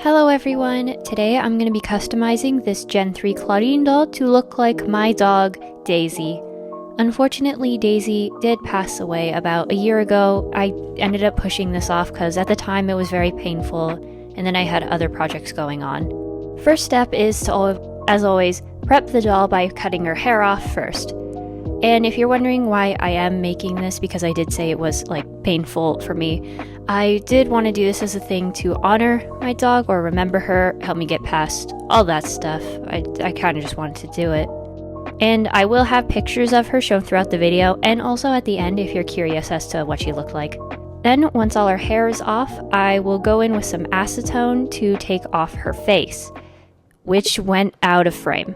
Hello everyone! Today I'm going to be customizing this Gen 3 Claudine doll to look like my dog, Daisy. Unfortunately, Daisy did pass away about a year ago. I ended up pushing this off because at the time it was very painful, and then I had other projects going on. First step is to, as always, prep the doll by cutting her hair off first. And if you're wondering why I am making this, because I did say it was painful for me, I did want to do this as a thing to honor my dog or remember her, help me get past all that stuff. I kind of just wanted to do it. And I will have pictures of her shown throughout the video and also at the end if you're curious as to what she looked like. Then once all her hair is off, I will go in with some acetone to take off her face, which went out of frame.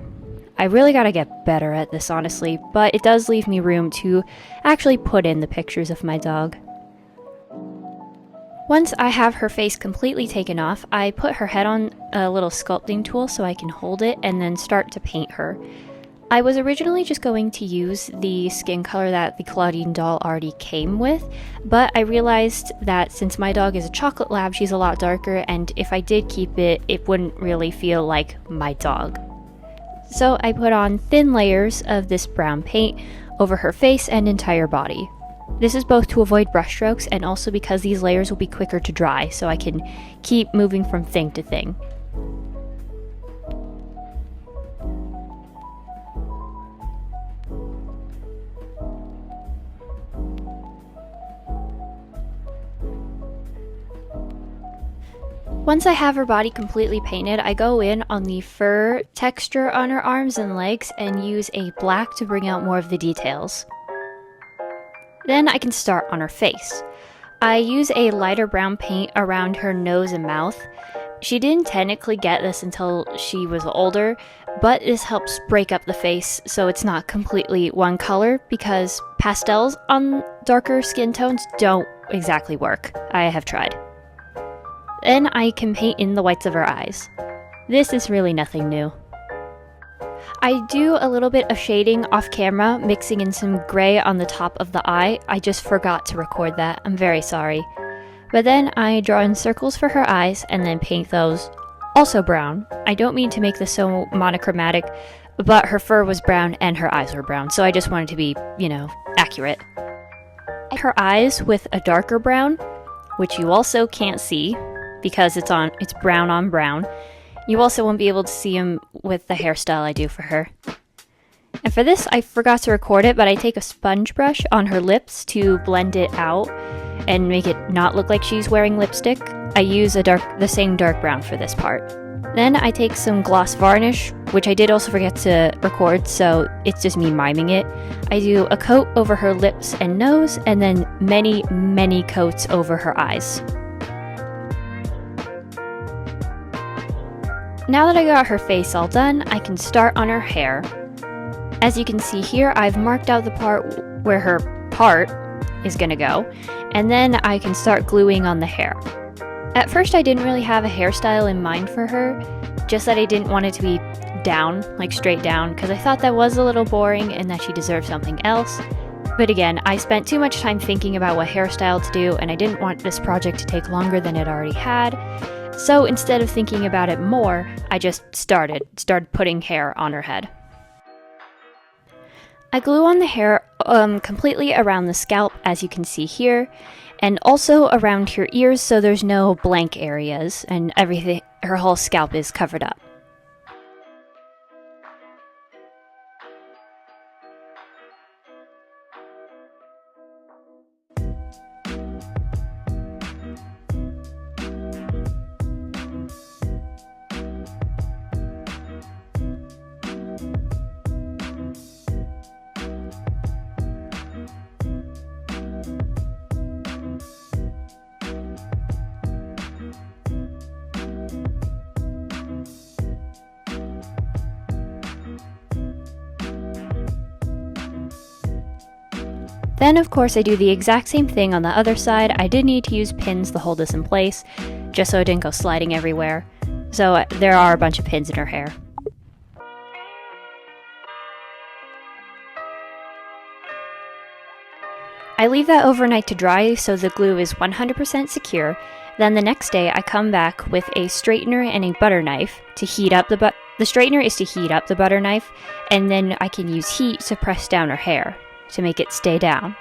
I really gotta get better at this, honestly, but it does leave me room to actually put in the pictures of my dog. Once I have her face completely taken off, I put her head on a little sculpting tool so I can hold it and then start to paint her. I was originally just going to use the skin color that the Claudine doll already came with, but I realized that since my dog is a chocolate lab, she's a lot darker, and if I did keep it, it wouldn't really feel like my dog. So I put on thin layers of this brown paint over her face and entire body. This is both to avoid brush strokes and also because these layers will be quicker to dry, so I can keep moving from thing to thing. Once I have her body completely painted, I go in on the fur texture on her arms and legs and use a black to bring out more of the details. Then I can start on her face. I use a lighter brown paint around her nose and mouth. She didn't technically get this until she was older, but this helps break up the face so it's not completely one color because pastels on darker skin tones don't exactly work. I have tried. Then I can paint in the whites of her eyes. This is really nothing new. I do a little bit of shading off camera, mixing in some gray on the top of the eye. I just forgot to record that, I'm very sorry. But then I draw in circles for her eyes and then paint those also brown. I don't mean to make this so monochromatic, but her fur was brown and her eyes were brown, so I just wanted to be, accurate. Her eyes with a darker brown, which you also can't see, because it's brown on brown. You also won't be able to see them with the hairstyle I do for her. And for this, I forgot to record it, but I take a sponge brush on her lips to blend it out and make it not look like she's wearing lipstick. I use the same dark brown for this part. Then I take some gloss varnish, which I did also forget to record, so it's just me miming it. I do a coat over her lips and nose, and then many, many coats over her eyes. Now that I got her face all done, I can start on her hair. As you can see here, I've marked out the part where her part is gonna go, and then I can start gluing on the hair. At first I didn't really have a hairstyle in mind for her, just that I didn't want it to be down, straight down, because I thought that was a little boring and that she deserved something else. But again, I spent too much time thinking about what hairstyle to do, and I didn't want this project to take longer than it already had. So instead of thinking about it more, I just started putting hair on her head. I glue on the hair completely around the scalp, as you can see here, and also around her ears so there's no blank areas and everything, her whole scalp is covered up. Then of course I do the exact same thing on the other side. I did need to use pins to hold this in place, just so it didn't go sliding everywhere. So there are a bunch of pins in her hair. I leave that overnight to dry so the glue is 100% secure. Then the next day I come back with a straightener and a butter knife to heat up the straightener is to heat up the butter knife, and then I can use heat to press down her hair to make it stay down.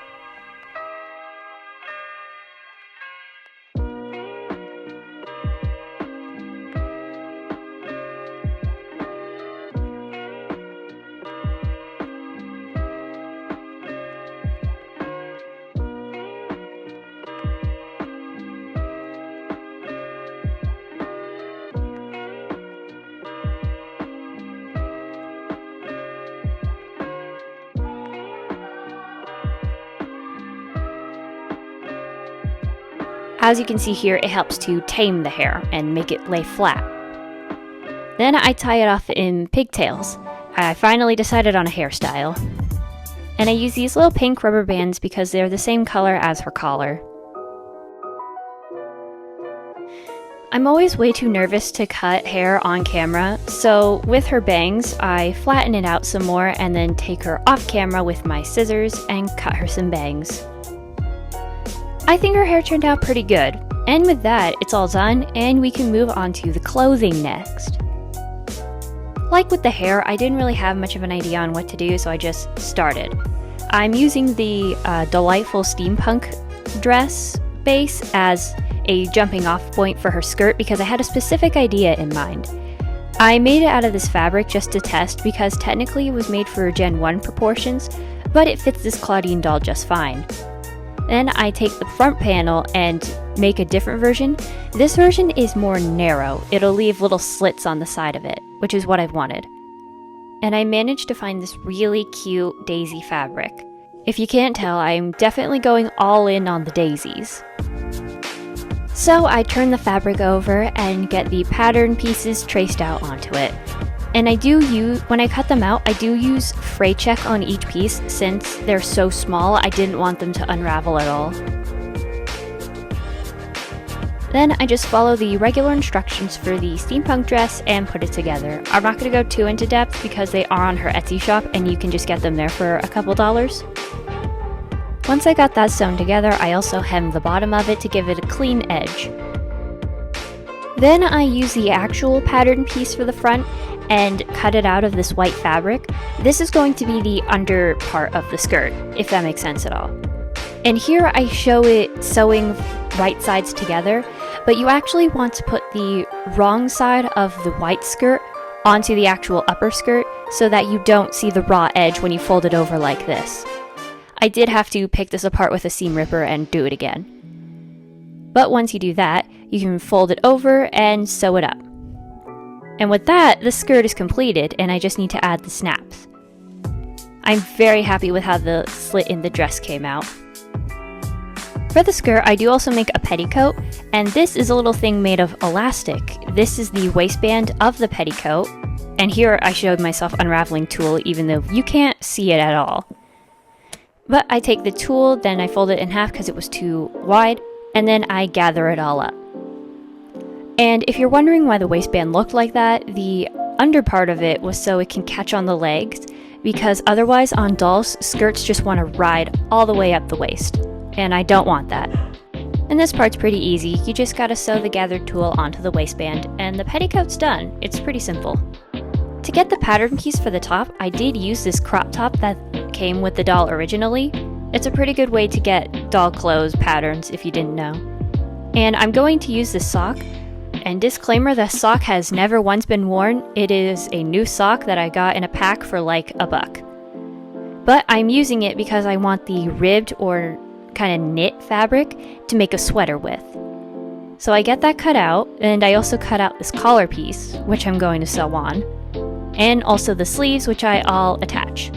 As you can see here, it helps to tame the hair and make it lay flat. Then I tie it off in pigtails. I finally decided on a hairstyle. And I use these little pink rubber bands because they're the same color as her collar. I'm always way too nervous to cut hair on camera, so with her bangs, I flatten it out some more and then take her off camera with my scissors and cut her some bangs. I think her hair turned out pretty good, and with that, it's all done and we can move on to the clothing next. Like with the hair, I didn't really have much of an idea on what to do, so I just started. I'm using the delightful steampunk dress base as a jumping off point for her skirt because I had a specific idea in mind. I made it out of this fabric just to test because technically it was made for Gen 1 proportions, but it fits this Claudine doll just fine. Then I take the front panel and make a different version. This version is more narrow. It'll leave little slits on the side of it, which is what I've wanted. And I managed to find this really cute daisy fabric. If you can't tell, I'm definitely going all in on the daisies. So I turn the fabric over and get the pattern pieces traced out onto it. And when I cut them out, I do use fray check on each piece since they're so small, I didn't want them to unravel at all. Then I just follow the regular instructions for the steampunk dress and put it together. I'm not going to go too into depth because they are on her Etsy shop and you can just get them there for a couple dollars. Once I got that sewn together, I also hemmed the bottom of it to give it a clean edge. Then I use the actual pattern piece for the front and cut it out of this white fabric. This is going to be the under part of the skirt, if that makes sense at all. And here I show it sewing right sides together, but you actually want to put the wrong side of the white skirt onto the actual upper skirt so that you don't see the raw edge when you fold it over like this. I did have to pick this apart with a seam ripper and do it again. But once you do that, you can fold it over and sew it up. And with that, the skirt is completed and I just need to add the snaps. I'm very happy with how the slit in the dress came out. For the skirt, I do also make a petticoat, and this is a little thing made of elastic. This is the waistband of the petticoat, and here I showed myself unraveling tool even though you can't see it at all. But I take the tool, then I fold it in half because it was too wide, and then I gather it all up. And if you're wondering why the waistband looked like that, the under part of it was so it can catch on the legs, because otherwise on dolls, skirts just want to ride all the way up the waist, and I don't want that. And this part's pretty easy, you just gotta sew the gathered tool onto the waistband, and the petticoat's done. It's pretty simple. To get the pattern piece for the top, I did use this crop top that came with the doll originally. It's a pretty good way to get doll clothes patterns if you didn't know. And I'm going to use this sock. And disclaimer, the sock has never once been worn. It is a new sock that I got in a pack for like $1. But I'm using it because I want the ribbed or kind of knit fabric to make a sweater with. So I get that cut out, and I also cut out this collar piece, which I'm going to sew on, and also the sleeves, which I'll attach.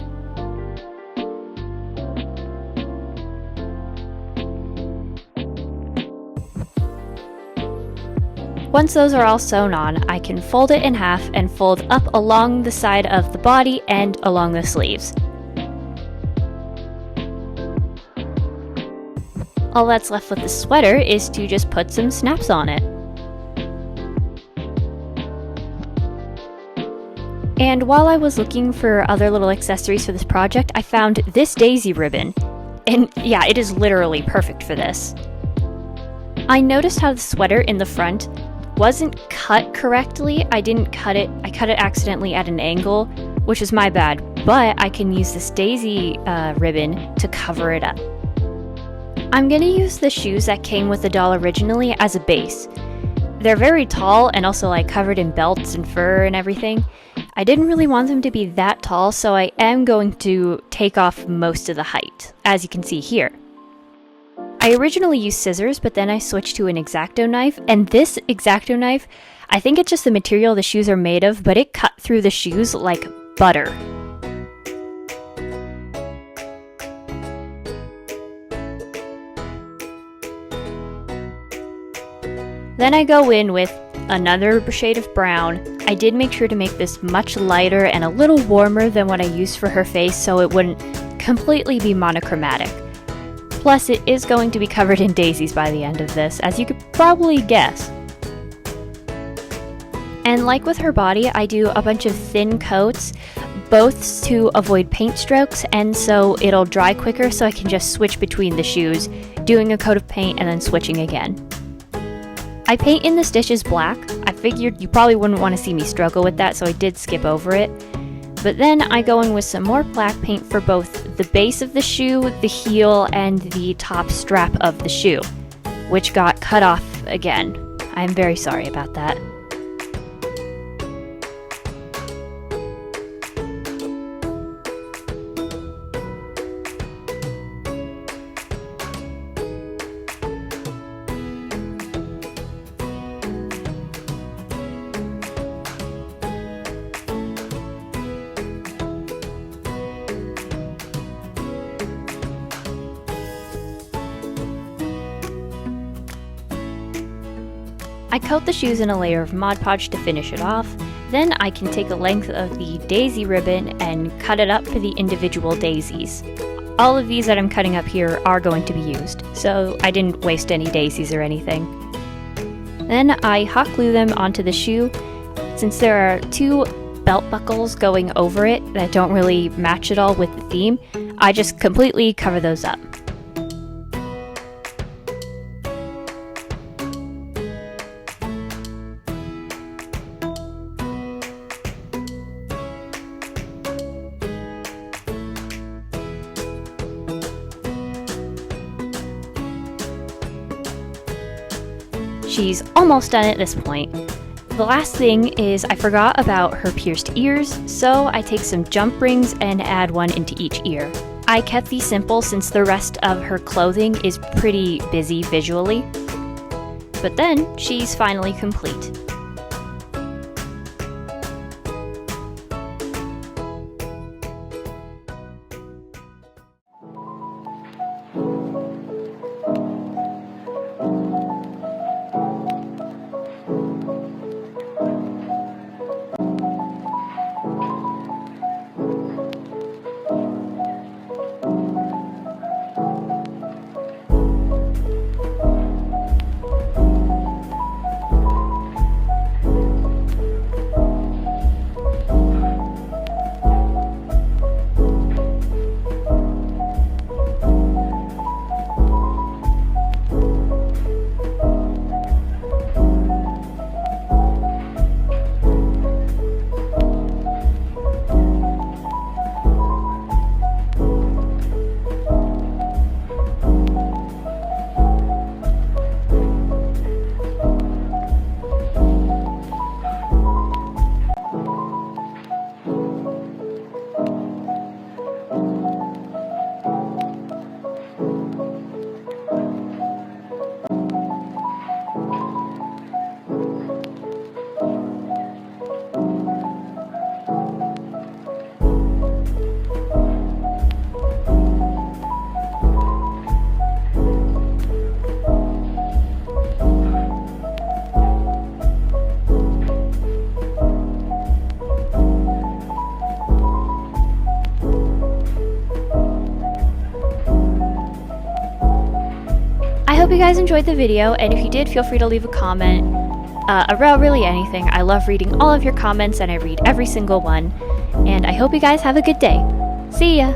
Once those are all sewn on, I can fold it in half and fold up along the side of the body and along the sleeves. All that's left with the sweater is to just put some snaps on it. And while I was looking for other little accessories for this project, I found this daisy ribbon. And yeah, it is literally perfect for this. I noticed how the sweater in the front wasn't cut correctly. I didn't cut it. I cut it accidentally at an angle, which is my bad, but I can use this daisy ribbon to cover it up. I'm gonna use the shoes that came with the doll originally as a base. They're very tall and also like covered in belts and fur and everything. I didn't really want them to be that tall, so I am going to take off most of the height, as you can see here. I originally used scissors, but then I switched to an X-Acto knife, and this X-Acto knife, I think it's just the material the shoes are made of, but it cut through the shoes like butter. Then I go in with another shade of brown. I did make sure to make this much lighter and a little warmer than what I used for her face so it wouldn't completely be monochromatic. Plus, it is going to be covered in daisies by the end of this, as you could probably guess. And like with her body, I do a bunch of thin coats, both to avoid paint strokes, and so it'll dry quicker so I can just switch between the shoes, doing a coat of paint and then switching again. I paint in the stitches black. I figured you probably wouldn't want to see me struggle with that, so I did skip over it. But then I go in with some more black paint for both the base of the shoe, the heel, and the top strap of the shoe, which got cut off again. I'm very sorry about that. I coat the shoes in a layer of Mod Podge to finish it off. Then I can take a length of the daisy ribbon and cut it up for the individual daisies. All of these that I'm cutting up here are going to be used, so I didn't waste any daisies or anything. Then I hot glue them onto the shoe. Since there are two belt buckles going over it that don't really match at all with the theme, I just completely cover those up. She's almost done at this point. The last thing is I forgot about her pierced ears, so I take some jump rings and add one into each ear. I kept these simple since the rest of her clothing is pretty busy visually. But then she's finally complete. I hope you guys enjoyed the video, and if you did, feel free to leave a comment about really anything. I love reading all of your comments, and I read every single one. And I hope you guys have a good day. See ya!